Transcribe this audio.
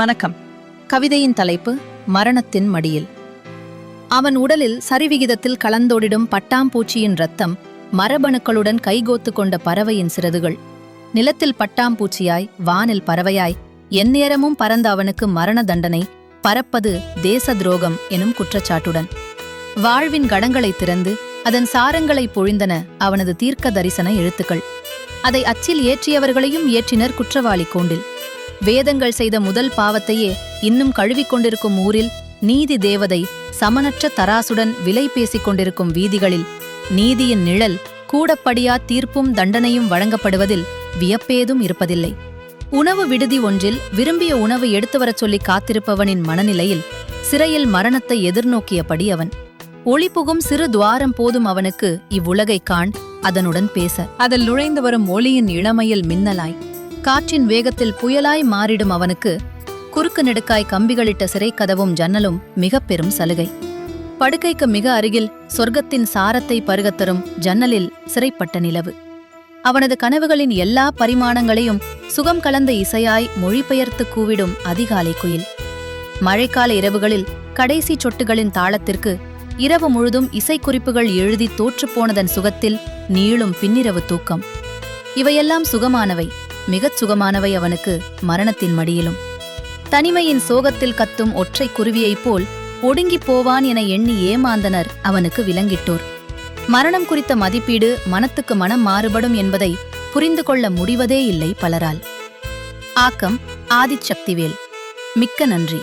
வணக்கம். கவிதையின் தலைப்பு மரணத்தின் மடியில். அவன் உடலில் சரிவிகிதத்தில் கலந்தோடிடும் பட்டாம்பூச்சியின் இரத்தம், மரபணுக்களுடன் கைகோத்து கொண்ட பறவையின் சிறகுகள். நிலத்தில் பட்டாம்பூச்சியாய், வானில் பறவையாய், எந்நேரமும் பறந்த அவனுக்கு மரண தண்டனை, பறப்பது தேச துரோகம் எனும் குற்றச்சாட்டுடன். வாழ்வின் கடங்களை திறந்து அதன் சாரங்களை பொழிந்தன அவனது தீர்க்க தரிசன எழுத்துக்கள். அதை அச்சில் ஏற்றியவர்களையும் ஏற்றினர் குற்றவாளி கூண்டில். வேதங்கள் செய்த முதல் பாவத்தையே இன்னும் கழுவிக்கொண்டிருக்கும் ஊரில், நீதி தேவதை சமனற்ற தராசுடன் விலை பேசிக் கொண்டிருக்கும் வீதிகளில், நீதியின் நிழல் கூடப்படியா தீர்ப்பும் தண்டனையும் வழங்கப்படுவதில் வியப்பேதும் இருப்பதில்லை. உணவு விடுதி ஒன்றில் விரும்பிய உணவு எடுத்துவரச் சொல்லி காத்திருப்பவனின் மனநிலையில் சிறையில் மரணத்தை எதிர்நோக்கியபடி அவன். ஒளிபுகும் சிறு துவாரம் போதும் அவனுக்கு இவ்வுலகைக் காண், அதனுடன் பேச. அதில் நுழைந்து வரும் ஒளியின் இளமையில் மின்னலாய், காற்றின் வேகத்தில் புயலாய் மாறிடும் அவனுக்கு குறுக்கு நெடுக்காய் கம்பிகளிட்ட சிறைக்கதவும் ஜன்னலும் மிக பெரும் சலுகை. படுக்கைக்கு மிக அருகில் சொர்க்கத்தின் சாரத்தை பருகத்தரும் ஜன்னலில் சிறைப்பட்ட நிலவு. அவனது கனவுகளின் எல்லா பரிமாணங்களையும் சுகம் கலந்த இசையாய் மொழிபெயர்த்து கூவிடும் அதிகாலை குயில். மழைக்கால இரவுகளில் கடைசி சொட்டுகளின் தாளத்திற்கு இரவு முழுதும் இசைக்குறிப்புகள் எழுதி தோற்றுப்போனதன் சுகத்தில் நீளும் பின்னிரவு தூக்கம். இவையெல்லாம் சுகமானவை, மிகச் சுகமானவை அவனுக்கு மரணத்தின் மடியிலும். தனிமையின் சோகத்தில் கத்தும் ஒற்றை குருவியைப் போல் ஒடுங்கிப் போவான் என எண்ணி ஏமாந்தனர் அவனுக்கு விலங்கிட்டோர். மரணம் குறித்த மதிப்பீடு மனத்துக்கு மனம் மாறுபடும் என்பதை புரிந்து கொள்ள முடிவதே இல்லை பலரால். ஆக்கம் ஆதிசக்திவேல். மிக்க நன்றி.